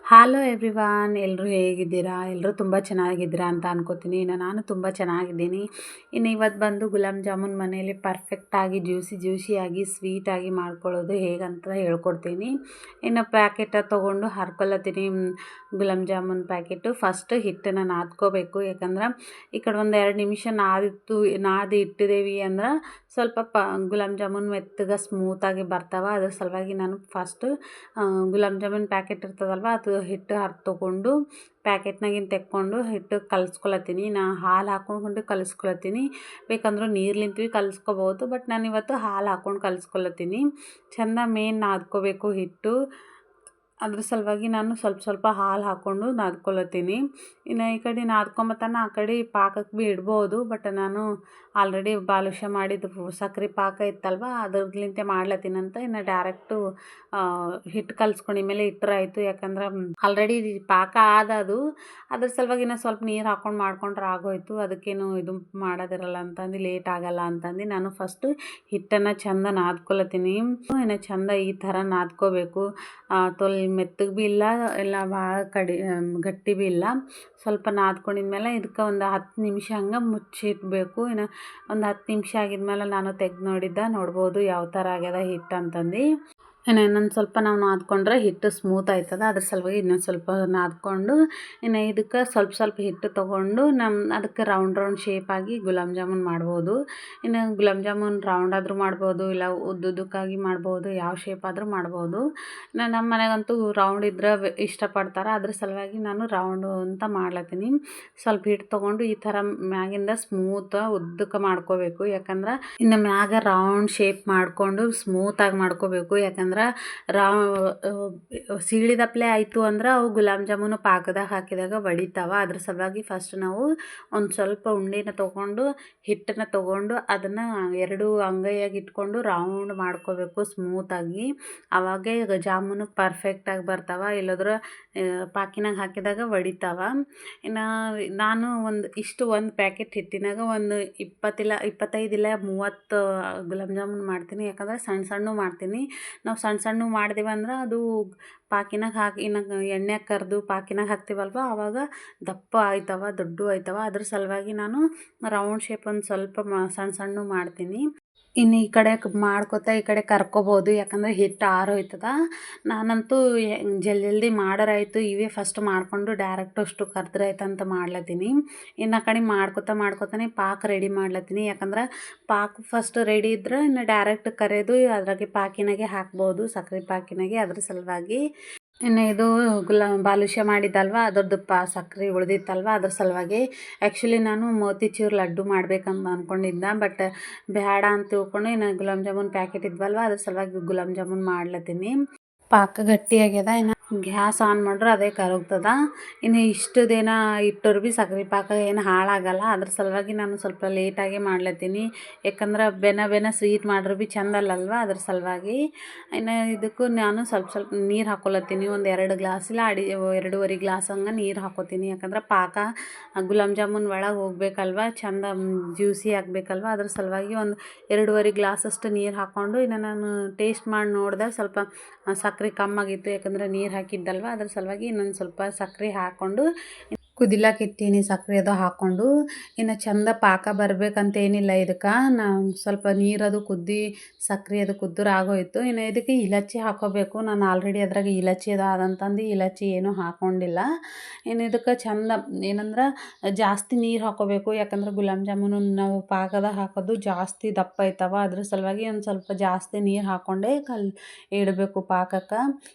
Hello everyone, ಎಲ್ಲರೂ ಹೇಗಿದ್ದೀರಾ? ಎಲ್ಲರೂ ತುಂಬ ಚೆನ್ನಾಗಿದ್ದೀರಾ ಅಂತ ಅನ್ಕೋತೀನಿ. ನಾನು ತುಂಬ ಚೆನ್ನಾಗಿದ್ದೀನಿ. ಇವತ್ತು ಬಂದು ಗುಲಾಬ್ ಜಾಮೂನ್ ಮನೆಯಲ್ಲಿ ಪರ್ಫೆಕ್ಟಾಗಿ ಜ್ಯೂಸಿಯಾಗಿ ಸ್ವೀಟಾಗಿ ಮಾಡ್ಕೊಳ್ಳೋದು ಹೇಗಂತ ಹೇಳ್ಕೊಡ್ತೀನಿ. ಪ್ಯಾಕೆಟ ತೊಗೊಂಡು ಹರ್ಕೊಳತ್ತೀನಿ. ಗುಲಾಬ್ ಜಾಮೂನ್ ಪ್ಯಾಕೆಟು ಫಸ್ಟ್ ಹಿಟ್ಟನ್ನು ನಾದ್ಕೋಬೇಕು. ಯಾಕಂದ್ರೆ ಈ ಕಡೆ ಒಂದು 2 ನಿಮಿಷ ನಾದಿ ಇಟ್ಟಿದ್ದೇವೆ ಅಂದ್ರೆ ಸ್ವಲ್ಪ ಗುಲಾಬ್ ಜಾಮೂನ್ ಮೆತ್ತಗೆ ಸ್ಮೂತಾಗಿ ಬರ್ತಾವೆ. ಅದ್ರ ಸಲುವಾಗಿ ನಾನು ಫಸ್ಟು ಗುಲಾಬ್ ಜಾಮೂನ್ ಪ್ಯಾಕೆಟ್ ಇರ್ತದಲ್ವ, ಅದು ಹಿಟ್ಟು ತೊಗೊಂಡು ಪ್ಯಾಕೆಟ್ನಾಗಿನ ತೆಕ್ಕೊಂಡು ಹಿಟ್ಟು ಕಲಿಸ್ಕೊಳತ್ತೀನಿ. ಹಾಲು ಹಾಕ್ಕೊಂಡು ಕಲಿಸ್ಕೊಳತ್ತೀನಿ. ಬೇಕಂದ್ರೆ ನೀರ್ಲಿಂತ ಕಲಿಸ್ಕೋಬೋದು, ಬಟ್ ನಾನು ಇವತ್ತು ಹಾಲು ಹಾಕ್ಕೊಂಡು ಕಲಿಸ್ಕೊಳತ್ತೀನಿ. ಚೆಂದ ಮೇನ್ ನಾದ್ಕೋಬೇಕು ಹಿಟ್ಟು. ಅದ್ರ ಸಲುವಾಗಿ ನಾನು ಸ್ವಲ್ಪ ಹಾಲು ಹಾಕ್ಕೊಂಡು ನಾದ್ಕೊಳತ್ತೀನಿ. ಈ ಕಡೆ ನಾದ್ಕೊಂಬತ್ತಾನ ಆ ಕಡೆ ಪಾಕಕ್ಕೆ ಭೀ ಇಡ್ಬೋದು, ಬಟ್ ನಾನು ಆಲ್ರೆಡಿ ಬಾದುಷಾ ಮಾಡಿದ್ದು ಸಕ್ರೆ ಪಾಕ ಇತ್ತಲ್ವ, ಅದ್ರದ್ಲಿಂತೆ ಮಾಡ್ಲತ್ತೀನಂತ ಡೈರೆಕ್ಟು ಹಿಟ್ಟು ಕಲಿಸ್ಕೊಂಡಿದ್ಮೇಲೆ ಇಟ್ಟರಾಯ್ತು. ಯಾಕಂದ್ರೆ ಆಲ್ರೆಡಿ ಪಾಕ ಅದು ಅದ್ರ ಸಲುವಾಗಿ ಸ್ವಲ್ಪ ನೀರು ಹಾಕ್ಕೊಂಡು ಮಾಡ್ಕೊಂಡ್ರೆ ಆಗೋಯ್ತು. ಅದಕ್ಕೇನು ಇದು ಮಾಡೋದಿರಲ್ಲ ಅಂತಂದು, ಲೇಟ್ ಆಗಲ್ಲ ಅಂತಂದು ನಾನು ಫಸ್ಟು ಹಿಟ್ಟನ್ನು ಚೆಂದ ನಾದ್ಕೊಳತ್ತೀನಿ. ಚೆಂದ ಈ ಥರ ನಾದ್ಕೋಬೇಕು. ಮೆತ್ತಗೆ ಭೀ ಇಲ್ಲ ಭಾಳ ಗಟ್ಟಿ ಭೀ ಇಲ್ಲ. ಸ್ವಲ್ಪ ನಾದ್ಕೊಂಡಿದ್ಮೇಲೆ ಇದಕ್ಕೆ ಒಂದು 10 ನಿಮಿಷ ಹಂಗೆ ಮುಚ್ಚಿಡಬೇಕು. ಒಂದು 10 ನಿಮಿಷ ಆಗಿದ್ಮೇಲೆ ನಾನು ತೆಗೆದು ನೋಡ್ಬೋದು ಯಾವ ಥರ ಆಗ್ಯದ ಹಿಟ್ಟು ಅಂತಂದು. ಇನ್ನೊಂದು ಸ್ವಲ್ಪ ನಾವು ನಾದ್ಕೊಂಡ್ರೆ ಹಿಟ್ಟು ಸ್ಮೂತ್ ಆಯ್ತದ. ಅದ್ರ ಸಲುವಾಗಿ ಇನ್ನೊಂದು ಸ್ವಲ್ಪ ನಾದ್ಕೊಂಡು ಇದಕ್ಕೆ ಸ್ವಲ್ಪ ಹಿಟ್ಟು ತೊಗೊಂಡು ಅದಕ್ಕೆ ರೌಂಡ್ ಶೇಪಾಗಿ ಗುಲಾಬ್ ಜಾಮೂನ್ ಮಾಡ್ಬೋದು. ಗುಲಾಬ್ ಜಾಮೂನ್ ರೌಂಡ್ ಆದರೂ ಮಾಡ್ಬೋದು, ಇಲ್ಲ ಉದ್ದುದಕ್ಕಾಗಿ ಮಾಡ್ಬೋದು, ಯಾವ ಶೇಪ್ ಆದರೂ ಮಾಡ್ಬೋದು. ನಮ್ಮ ಮನೆಗಂತೂ ರೌಂಡ್ ಇದ್ರೆ ಇಷ್ಟಪಡ್ತಾರೆ. ಅದ್ರ ಸಲುವಾಗಿ ನಾನು ರೌಂಡು ಅಂತ ಮಾಡ್ಲತ್ತೀನಿ. ಸ್ವಲ್ಪ ಹಿಟ್ಟು ತೊಗೊಂಡು ಈ ಥರ ಮ್ಯಾಗಿಂದ ಸ್ಮೂತ್ ಉದ್ದಕ್ಕೆ ಮಾಡ್ಕೋಬೇಕು. ಯಾಕಂದ್ರೆ ಮ್ಯಾಗ ರೌಂಡ್ ಶೇಪ್ ಮಾಡಿಕೊಂಡು ಸ್ಮೂತಾಗಿ ಮಾಡ್ಕೋಬೇಕು. ಯಾಕಂದ್ರೆ ಸೀಳಿದಪ್ಲೆ ಆಯಿತು ಅಂದ್ರೆ ಅವು ಗುಲಾಬ್ ಜಾಮೂನು ಪಾಕದಾಗ ಹಾಕಿದಾಗ ಒಡಿತಾವ. ಅದ್ರ ಸಲುವಾಗಿ ಫಸ್ಟ್ ನಾವು ಒಂದು ಸ್ವಲ್ಪ ಉಂಡೆನ ತೊಗೊಂಡು ಹಿಟ್ಟನ್ನು ತೊಗೊಂಡು ಅದನ್ನು 2 ಅಂಗೈಯಾಗಿ ಇಟ್ಕೊಂಡು ರೌಂಡ್ ಮಾಡ್ಕೋಬೇಕು ಸ್ಮೂತಾಗಿ. ಅವಾಗೇ ಜಾಮೂನು ಪರ್ಫೆಕ್ಟಾಗಿ ಬರ್ತಾವ. ಇಲ್ಲದ್ರೆ ಪಾಕಿನಾಗ ಹಾಕಿದಾಗ ಒಡಿತಾವ. ನಾನು ಒಂದು ಪ್ಯಾಕೆಟ್ ಹಿಟ್ಟಿನಾಗ ಒಂದು 25 ಇಲ್ಲ 30 ಗುಲಾಬ್ ಜಾಮೂನ್ ಮಾಡ್ತೀನಿ. ಯಾಕಂದ್ರೆ ಸಣ್ಣ ಮಾಡ್ತೀನಿ. ನಾವು ಸಣ್ಣ ಮಾಡಿದೆವು ಅಂದ್ರೆ ಅದು ಪಾಕಿನಾಗ ಹಾಕಿ ಎಣ್ಣೆ ಕರೆದು ಪಾಕಿನಾಗ ಹಾಕ್ತೀವಲ್ವ, ಆವಾಗ ದಪ್ಪ ಆಯ್ತವ, ದೊಡ್ಡ ಆಯ್ತವ. ಅದ್ರ ಸಲುವಾಗಿ ನಾನು ರೌಂಡ್ ಶೇಪ್ ಒಂದು ಸ್ವಲ್ಪ ಸಣ್ಣ ಮಾಡ್ತೀನಿ. ಈ ಕಡೆ ಮಾಡ್ಕೊತಾ ಈ ಕಡೆ ಕರ್ಕೋಬೋದು. ಯಾಕಂದರೆ ಹಿಟ್ಟು ಆರೋಯ್ತದ. ನಾನಂತೂ ಜಲ್ದಿ ಮಾಡೋರಾಯ್ತು, ಇವೇ ಫಸ್ಟ್ ಮಾಡಿಕೊಂಡು ಡೈರೆಕ್ಟ್ ಅಷ್ಟು ಕರೆದ್ರಾಯ್ತು ಅಂತ ಮಾಡ್ಲತ್ತೀನಿ. ಆ ಕಡೆ ಮಾಡ್ಕೊತಾನೆ ಪಾಕ ರೆಡಿ ಮಾಡ್ಲತ್ತೀನಿ. ಯಾಕಂದ್ರೆ ಪಾಕ ಫಸ್ಟ್ ರೆಡಿ ಇದ್ರೆ ಡೈರೆಕ್ಟ್ ಕರೆದು ಅದ್ರಾಗೆ ಪಾಕಿನಾಗೆ ಹಾಕ್ಬೋದು, ಸಕ್ಕರೆ ಪಾಕಿನಾಗೆ. ಅದ್ರ ಸಲುವಾಗಿ ಇದು ಬಾದುಷಾ ಮಾಡಿದ್ದಲ್ವ, ಅದ್ರದ್ದು ಸಕ್ಕರೆ ಉಳಿದಿತ್ತಲ್ವ, ಅದ್ರ ಸಲುವಾಗಿ. ಆ್ಯಕ್ಚುಲಿ ನಾನು ಮೋತಿಚೂರ್ ಲಡ್ಡು ಮಾಡ್ಬೇಕಂತ ಅಂದ್ಕೊಂಡಿದ್ದೆ, ಬಟ್ ಬೇಡ ಅಂತ ತಿಳ್ಕೊಂಡು ಗುಲಾಬ್ ಜಾಮೂನ್ ಪ್ಯಾಕೆಟ್ ಇದ್ವಲ್ವ, ಅದ್ರ ಸಲುವಾಗಿ ಗುಲಾಬ್ ಜಾಮೂನ್ ಮಾಡ್ಲತ್ತೀನಿ. ಪಾಕ ಗಟ್ಟಿಯಾಗ್ಯದ. ಗ್ಯಾಸ್ ಆನ್ ಮಾಡ್ರೆ ಅದೇ ಕರಗ್ತದ. ಇಷ್ಟು ದಿನ ಇಟ್ಟರು ಭೀ ಸಕ್ರೆ ಪಾಕ ಏನು ಹಾಳಾಗಲ್ಲ. ಅದ್ರ ಸಲುವಾಗಿ ನಾನು ಸ್ವಲ್ಪ ಲೇಟಾಗಿ ಮಾಡ್ಲತ್ತೀನಿ. ಯಾಕಂದ್ರೆ ಬೆನ ಸ್ವೀಟ್ ಮಾಡ್ರೆ ಭೀ ಚೆಂದ ಅಲ್ಲಲ್ವ, ಅದ್ರ ಸಲುವಾಗಿ. ಇದಕ್ಕೂ ನಾನು ಸ್ವಲ್ಪ ನೀರು ಹಾಕ್ಕೊಳತ್ತೀನಿ. ಒಂದು 2 ಗ್ಲಾಸ್ ಇಲ್ಲ 2.5 ಗ್ಲಾಸ್ ಹಂಗೆ ನೀರು ಹಾಕ್ಕೋತೀನಿ. ಯಾಕಂದ್ರೆ ಪಾಕ ಗುಲಾಬ್ ಜಾಮೂನ್ ಒಳಗೆ ಹೋಗ್ಬೇಕಲ್ವ, ಚೆಂದ ಜ್ಯೂಸಿ ಆಗಬೇಕಲ್ವ. ಅದ್ರ ಸಲುವಾಗಿ ಒಂದು 2.5 ಗ್ಲಾಸಷ್ಟು ನೀರು ಹಾಕ್ಕೊಂಡು ನಾನು ಟೇಸ್ಟ್ ಮಾಡಿ ನೋಡಿದೆ. ಸ್ವಲ್ಪ ಸಕ್ಕರೆ ಕಮ್ಮಾಗಿತ್ತು, ಯಾಕಂದ್ರೆ ನೀರು ಹಾಕಿದ್ದಲ್ವ. ಅದ್ರ ಸಲುವಾಗಿ ಇನ್ನೊಂದು ಸ್ವಲ್ಪ ಸಕ್ಕರೆ ಹಾಕ್ಕೊಂಡು ಕುದಿಲಾಕ ಇಟ್ಟೀನಿ. ಸಕ್ಕರೆ ಅದು ಹಾಕ್ಕೊಂಡು ಚೆಂದ ಪಾಕ ಬರ್ಬೇಕಂತ ಏನಿಲ್ಲ. ಇದಕ್ಕೆ ಸ್ವಲ್ಪ ನೀರದು ಕುದ್ದಿ ಸಕ್ಕರೆ ಅದು ಕುದ್ರೆ ಆಗೋಯ್ತು. ಇದಕ್ಕೆ ಇಲಚ್ಚಿ ಹಾಕೋಬೇಕು. ನಾನು ಆಲ್ರೆಡಿ ಅದ್ರಾಗ ಇಲಚ್ಚಿ ಅದಂತಂದು ಇಲಚ್ಚಿ ಏನೂ ಹಾಕ್ಕೊಂಡಿಲ್ಲ. ಇದಕ್ಕೆ ಚೆಂದ ಏನಂದ್ರೆ ಜಾಸ್ತಿ ನೀರು ಹಾಕೋಬೇಕು. ಯಾಕಂದ್ರೆ ಗುಲಾಬ್ ಜಾಮೂನು ನಾವು ಪಾಕದಾಗ ಹಾಕೋದು ಜಾಸ್ತಿ ದಪ್ಪ ಆಯ್ತವ. ಅದ್ರ ಸಲುವಾಗಿ ಒಂದು ಸ್ವಲ್ಪ ಜಾಸ್ತಿ ನೀರು ಹಾಕ್ಕೊಂಡೇ ಇಡಬೇಕು ಪಾಕಕ್ಕೆ.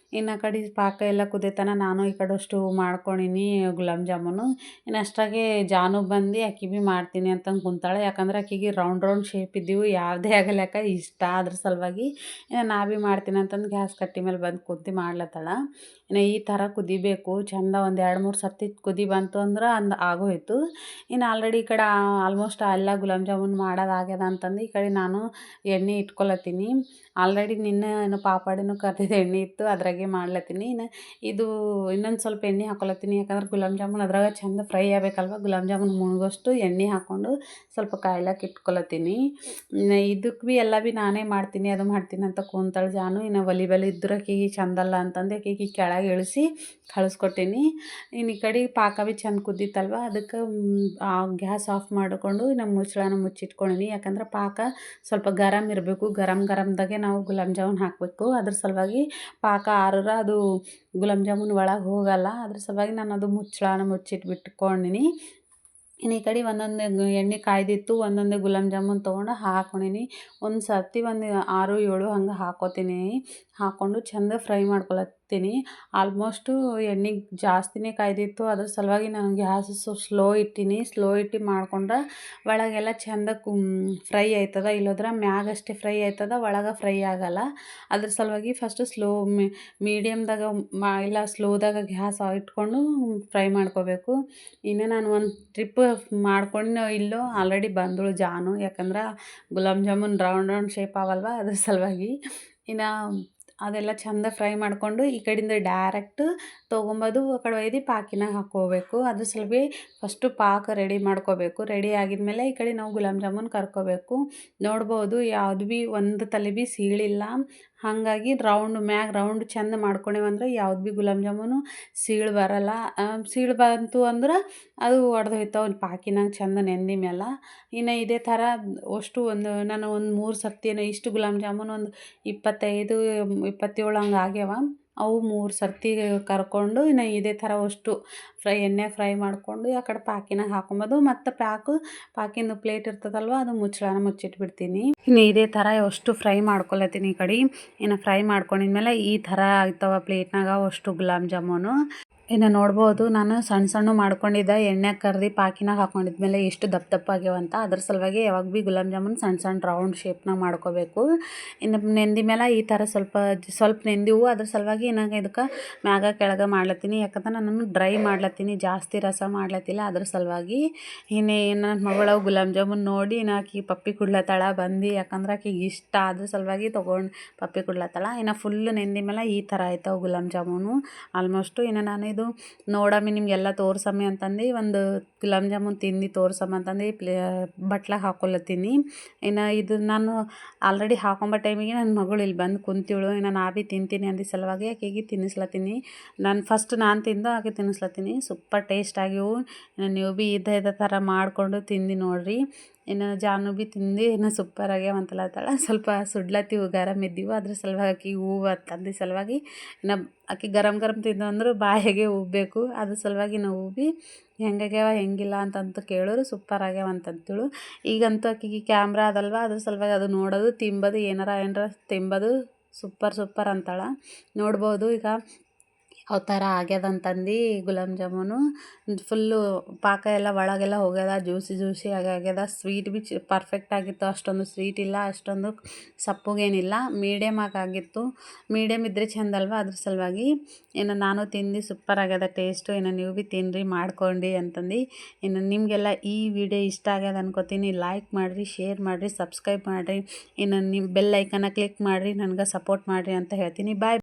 ಆ ಕಡೆ ಪಾಕ ಎಲ್ಲ ಕುದಿತಾನ ನಾನು ಈ ಕಡೆ ಅಷ್ಟು ಮಾಡ್ಕೊಂಡಿನಿ ಗುಲಾಬ್ ಜಾಮೂನು. ಅಷ್ಟಾಗೆ ಜಾನು ಬಂದು ಆಕಿ ಭೀ ಮಾಡ್ತೀನಿ ಅಂತಂದು ಕುಂತಾಳೆ. ಯಾಕಂದ್ರೆ ಆಕಿಗೆ ರೌಂಡ್ ಶೇಪ್ ಇದ್ದೀವಿ ಯಾವುದೇ ಆಗಲ್ಯಾಕ ಇಷ್ಟ. ಅದ್ರ ಸಲುವಾಗಿ ನಾ ಭೀ ಮಾಡ್ತೀನಿ ಅಂತಂದು ಗ್ಯಾಸ್ ಕಟ್ಟಿ ಮೇಲೆ ಬಂದು ಕುಂತು ಮಾಡ್ಲತ್ತಾಳ. ಈ ಥರ ಕುದಿಬೇಕು ಚೆಂದ. ಒಂದು 2-3 ಸರ್ತಿ ಕುದಿ ಬಂತು ಅಂದ್ರೆ ಆಗೋಯ್ತು. ಆಲ್ರೆಡಿ ಈ ಕಡೆ ಆಲ್ಮೋಸ್ಟ್ ಎಲ್ಲ ಗುಲಾಬ್ ಜಾಮೂನ್ ಮಾಡೋದಾಗ್ಯದ ಅಂತಂದು ಈ ಕಡೆ ನಾನು ಎಣ್ಣೆ ಇಟ್ಕೊಳತ್ತೀನಿ. ಆಲ್ರೆಡಿ ನಿನ್ನೆ ಪಾಪಡಿನೂ ಕರ್ದಿದ್ದು ಎಣ್ಣೆ ಇತ್ತು, ಅದ್ರಾಗೆ ಮಾಡ್ಲತ್ತೀನಿ. ಇದು ಇನ್ನೊಂದು ಸ್ವಲ್ಪ ಎಣ್ಣೆ ಹಾಕ್ಕೊಳತ್ತೀನಿ. ಯಾಕಂದ್ರೆ ಗುಲಾಬ್ ಜಾಮೂನ್ ಅದ್ರಾಗ ಅದ್ರಾಗ ಚಂದ ಫ್ರೈ ಆಗ್ಬೇಕಲ್ವ, ಗುಲಾಬ್ ಜಾಮೂನ್ ಮುಳುಗೋಷ್ಟು ಎಣ್ಣೆ ಹಾಕ್ಕೊಂಡು ಸ್ವಲ್ಪ ಕಾಯ್ಲಕ್ಕೆ ಇಟ್ಕೊಳತ್ತೀನಿ. ಇದಕ್ಕೆ ಭೀ ಎಲ್ಲ ಭೀ ನಾನೇ ಮಾಡ್ತೀನಿ ಅದು ಮಾಡ್ತೀನಿ ಅಂತ ಕೂತಾಳೆ ಜಾನು. ಇನ್ನು ಒಲಿ ಇದ್ರೆ ಆಕಿಗೆ ಚಂದಲ್ಲ ಅಂತಂದು ಆಕಿಗೆ ಕೆಳಗೆ ಇಳಿಸಿ ಕಳಿಸ್ಕೊಟ್ಟೀನಿ. ಇನ್ನು ಈ ಕಡೆ ಪಾಕ ಭೀ ಚಂದ ಕುದ್ದಿತ್ತಲ್ವ, ಅದಕ್ಕೆ ಗ್ಯಾಸ್ ಆಫ್ ಮಾಡಿಕೊಂಡು ಇನ್ನು ಮುಚ್ಚಳನ ಮುಚ್ಚಿಟ್ಕೊಂಡೀನಿ. ಯಾಕಂದ್ರೆ ಪಾಕ ಸ್ವಲ್ಪ ಗರಮ್ ಇರಬೇಕು, ಗರಮ್ದಾಗೆ ನಾವು ಗುಲಾಬ್ ಜಾಮೂನ್ ಹಾಕಬೇಕು. ಅದ್ರ ಸಲುವಾಗಿ ಪಾಕ ಆರಿದ್ರೆ ಅದು ಗುಲಾಬ್ ಜಾಮೂನ್ ಒಳಗೆ ಹೋಗಲ್ಲ. ಅದ್ರ ಸಲುವಾಗಿ ನಾನು ಅದು ಮುಚ್ಚಳನ ಮುಚ್ಚಿಟ್ಬಿಟ್ಕೊಂಡಿನಿ. ಇನ್ನು ಈ ಕಡೆ ಒಂದೊಂದು ಎಣ್ಣೆ ಕಾಯ್ದಿತ್ತು, ಒಂದೊಂದೇ ಗುಲಾಬ್ ಜಾಮೂನ್ ತೊಗೊಂಡು ಹಾಕೊಂಡೀನಿ. ಒಂದು ಸರ್ತಿ ಒಂದು 6-7 ಹಂಗೆ ಹಾಕೋತೀನಿ. ಹಾಕ್ಕೊಂಡು ಚಂದ ಫ್ರೈ ಮಾಡ್ಕೊಳತ್ತೀನಿ. ಆಲ್ಮೋಸ್ಟು ಎಣ್ಣೆ ಜಾಸ್ತಿನೇ ಕಾಯ್ದಿತ್ತು, ಅದ್ರ ಸಲುವಾಗಿ ನಾನು ಗ್ಯಾಸ್ ಸ್ಲೋ ಇಟ್ಟು ಮಾಡ್ಕೊಂಡ್ರೆ ಒಳಗೆಲ್ಲ ಚಂದ ಫ್ರೈ ಆಯ್ತದ. ಇಲ್ಲೋದ್ರೆ ಮ್ಯಾಗಷ್ಟೇ ಫ್ರೈ ಆಯ್ತದ, ಒಳಗೆ ಫ್ರೈ ಆಗಲ್ಲ. ಅದ್ರ ಸಲುವಾಗಿ ಫಸ್ಟು ಮೀಡಿಯಮ್ದಾಗ ಇಲ್ಲ ಸ್ಲೋದಾಗ ಗ್ಯಾಸ್ ಇಟ್ಕೊಂಡು ಫ್ರೈ ಮಾಡ್ಕೋಬೇಕು. ಇನ್ನು ನಾನು ಒಂದು ಟ್ರಿಪ್ ಮಾಡ್ಕೊಂಡು ಇಲ್ಲೋ ಆಲ್ರೆಡಿ ಬಂದಳು ಜಾನು. ಯಾಕಂದ್ರೆ ಗುಲಾಬ್ ಜಾಮೂನ್ ರೌಂಡ್ ಶೇಪ್ ಅವಲ್ವ, ಅದ್ರ ಸಲುವಾಗಿ. ಇನ್ನು ಅದೆಲ್ಲ ಚಂದ ಫ್ರೈ ಮಾಡಿಕೊಂಡು ಈ ಕಡೆಯಿಂದ ಡೈರೆಕ್ಟ್ ತೊಗೊಂಬೋದು ಆ ಕಡೆ ಒಯ್ದು ಪಾಕಿನಾಗ ಹಾಕ್ಕೋಬೇಕು. ಅದ್ರ ಸಲುವಾಗಿ ಫಸ್ಟು ಪಾಕ ರೆಡಿ ಮಾಡ್ಕೋಬೇಕು. ರೆಡಿ ಆಗಿದ್ಮೇಲೆ ಈ ಕಡೆ ನಾವು ಗುಲಾಬ್ ಜಾಮೂನ್ ಕರ್ಕೋಬೇಕು. ನೋಡ್ಬೋದು ಯಾವ್ದು ಭೀ ಒಂದು ತಲೆ ಭೀ ಸೀಳಿಲ್ಲ. ಹಾಗಾಗಿ ರೌಂಡ್ ಚಂದ ಮಾಡ್ಕೊಂಡೇವಂದ್ರೆ ಯಾವ್ದು ಭೀ ಗುಲಾಬ್ ಜಾಮೂನು ಸೀಳು ಬರಲ್ಲ. ಸೀಳು ಬಂತು ಅಂದ್ರೆ ಅದು ಒಡೆದು ಹೋಯ್ತಾವೆ ಪಾಕಿನಾಗ ಚಂದ ನೆಂದಿ ಮೇಲೆ. ಇನ್ನು ಇದೇ ಥರ ನಾನು ಒಂದು 3 ಸರ್ತಿನೋ ಇಷ್ಟು ಗುಲಾಬ್ ಜಾಮೂನ್ ಒಂದು 25-27 ಹಂಗೆ ಆಗ್ಯಾವ. ಅವು 3 ಸರ್ತಿ ಕರ್ಕೊಂಡು ಇನ್ನು ಇದೇ ಥರ ಎಣ್ಣೆ ಫ್ರೈ ಮಾಡಿಕೊಂಡು ಆ ಕಡೆ ಪಾಕಿನಾಗ ಹಾಕೊಂಬೋದು. ಮತ್ತು ಪಾಕಿಂದು ಪ್ಲೇಟ್ ಇರ್ತದಲ್ವ, ಅದು ಮುಚ್ಚಳನ ಮುಚ್ಚಿಟ್ಬಿಡ್ತೀನಿ. ಇನ್ನು ಇದೇ ಥರ ಫ್ರೈ ಮಾಡ್ಕೊಳತ್ತೀನಿ. ಈ ಕಡೆ ಇನ್ನು ಫ್ರೈ ಮಾಡ್ಕೊಂಡಿದ್ಮೇಲೆ ಈ ಥರ ಆಗ್ತಾವ ಪ್ಲೇಟ್ನಾಗ ಗುಲಾಬ್ ಜಾಮೂನು. ಇನ್ನು ನೋಡ್ಬೋದು ನಾನು ಸಣ್ಣ ಮಾಡ್ಕೊಂಡಿದ್ದೆ, ಎಣ್ಣೆ ಕರ್ದು ಪಾಕಿನಾಗ ಹಾಕೊಂಡಿದ್ಮೇಲೆ ಎಷ್ಟು ದಪ್ಪ ಆಗ್ಯಾವಂತ. ಅದ್ರ ಸಲುವಾಗಿ ಯಾವಾಗ ಭೀ ಗುಲಾಬ್ ಜಾಮೂನ್ ಸಣ್ಣ ರೌಂಡ್ ಶೇಪ್ನಾಗ ಮಾಡ್ಕೋಬೇಕು. ಇನ್ನು ನೆಂದಿ ಮೇಲೆ ಈ ಥರ ಸ್ವಲ್ಪ ನೆಂದಿವು. ಅದ್ರ ಸಲುವಾಗಿ ನಾನು ಇದಕ್ಕೆ ಮ್ಯಾಗ ಕೆಳಗೆ ಮಾಡ್ಲತ್ತೀನಿ. ಯಾಕಂದ್ರೆ ನಾನು ಡ್ರೈ ಮಾಡ್ಲತ್ತೀನಿ, ಜಾಸ್ತಿ ರಸ ಮಾಡ್ಲತ್ತಿಲ್ಲ. ಅದ್ರ ಸಲುವಾಗಿ ಇನ್ನು ನನ್ನ ಮಗಳು ಗುಲಾಬ್ ಜಾಮೂನ್ ನೋಡಿ ಆಕಿ ಪಪ್ಪಿ ಕುಡ್ಲತ್ತಾಳ ಬಂದು. ಯಾಕಂದ್ರೆ ಆಕಿಗೆ ಇಷ್ಟ, ಅದ್ರ ಸಲುವಾಗಿ ತೊಗೊಂಡು ಪಪ್ಪಿ ಕುಡ್ಲತ್ತಾಳ. ಇನ್ನು ಫುಲ್ ನೆಂದಿ ಮೇಲೆ ಈ ಥರ ಆಯ್ತಾವೆ ಗುಲಾಬ್ ಜಾಮೂನು ಆಲ್ಮೋಸ್ಟು. ಇನ್ನು ನಾನು ಇದು ನೋಡಮ್ಮಿ ನಿಮಗೆಲ್ಲ ತೋರ್ಸಮ್ಮಿ ಅಂತಂದು ಒಂದು ಗುಲಾಬ್ ಜಾಮೂನ್ ತಿಂದು ತೋರ್ಸಮ್ಮ ಅಂತಂದು ಬಟ್ಲಾಗ ಹಾಕ್ಕೊಳತ್ತೀನಿ. ಇನ್ನು ಇದು ನಾನು ಆಲ್ರೆಡಿ ಹಾಕೊಂಬ ಟೈಮಿಗೆ ನನ್ನ ಮಗಳು ಇಲ್ಲಿ ಬಂದು ಕುಂತಿವಳು. ಇನ್ನು ನಾ ಭೀ ತಿಂತೀನಿ ಅಂದ ಸಲುವಾಗಿ ಆಕೆಗೆ ತಿನ್ನಿಸ್ಲತ್ತೀನಿ. ನಾನು ತಿಂದು ಆಕೆ ತಿನ್ನಿಸ್ಲತ್ತೀನಿ. ಸೂಪರ್ ಟೇಸ್ಟ್ ಆಗಿವು. ಇನ್ನು ನೀವು ಭೀ ಇದೇ ಥರ ಮಾಡಿಕೊಂಡು ತಿಂದು ನೋಡಿರಿ. ಇನ್ನು ಜಾನು ಭೀ ತಿಂದು ಇನ್ನು ಸೂಪರ್ ಆಗ್ಯಾವ ಅಂತಲತ್ತಾಳ. ಸ್ವಲ್ಪ ಸುಡ್ಲತ್ತೀವಿ, ಗರಮ್ ಇದ್ದೀವಿ. ಅದ್ರ ಸಲುವಾಗಿ ಆಕೆ ಹೂವು ಅಂತಂದು ಸಲುವಾಗಿ ಇನ್ನು ಆಕೆ ಗರಮ್ ತಿಂದು ಅಂದ್ರೆ ಬಾಯಿಗೆ ಉಬ್ಬಬೇಕು. ಅದ್ರ ಸಲುವಾಗಿ ನಾವು ಭೀ ಹೆಂಗಾಗ್ಯಾವ ಹೆಂಗಿಲ್ಲ ಅಂತಂತ ಕೇಳೋರು ಸೂಪರ್ ಆಗ್ಯಾವ ಅಂತಂತೇಳು. ಈಗಂತೂ ಆಕೆಗೆ ಕ್ಯಾಮ್ರಾ ಅದಲ್ವ, ಅದ್ರ ಸಲುವಾಗಿ ಅದು ನೋಡೋದು ತಿಂಬೋದು, ಏನಾರ ತಿಂಬೋದು ಸೂಪರ್ ಅಂತಾಳೆ. ನೋಡ್ಬೋದು ಈಗ ಯಾವ ಥರ ಆಗ್ಯದಂತಂದು ಗುಲಾಬ್ ಜಾಮೂನು. ಫುಲ್ಲು ಪಾಕ ಎಲ್ಲ ಒಳಗೆಲ್ಲ ಹೋಗ್ಯದ, ಜ್ಯೂಸಿ ಆಗ್ಯದ. ಸ್ವೀಟ್ ಭೀ ಪರ್ಫೆಕ್ಟ್ ಆಗಿತ್ತು, ಅಷ್ಟೊಂದು ಸ್ವೀಟ್ ಇಲ್ಲ, ಅಷ್ಟೊಂದು ಸಪ್ಪಗೇನಿಲ್ಲ, ಮೀಡಿಯಮ್ ಆಗಿತ್ತು. ಮೀಡಿಯಮ್ ಇದ್ದರೆ ಚೆಂದ ಅಲ್ವ, ಅದ್ರ ಸಲುವಾಗಿ. ಇನ್ನು ನಾನು ತಿಂದು ಸೂಪರ್ ಆಗ್ಯದ ಟೇಸ್ಟು. ಇನ್ನು ನೀವು ಭೀ ತಿನ್ನಿರಿ ಮಾಡ್ಕೊಂಡು ಅಂತಂದು. ಇನ್ನು ನಿಮಗೆಲ್ಲ ಈ ವಿಡಿಯೋ ಇಷ್ಟ ಆಗ್ಯದ ಅನ್ಕೋತೀನಿ. ಲೈಕ್ ಮಾಡಿರಿ, ಶೇರ್ ಮಾಡಿರಿ, ಸಬ್ಸ್ಕ್ರೈಬ್ ಮಾಡಿರಿ. ಇನ್ನು ನಿಮ್ಮ ಬೆಲ್ ಐಕನ್ನ ಕ್ಲಿಕ್ ಮಾಡಿರಿ, ನನಗೆ ಸಪೋರ್ಟ್ ಮಾಡಿರಿ ಅಂತ ಹೇಳ್ತೀನಿ. ಬಾಯ್.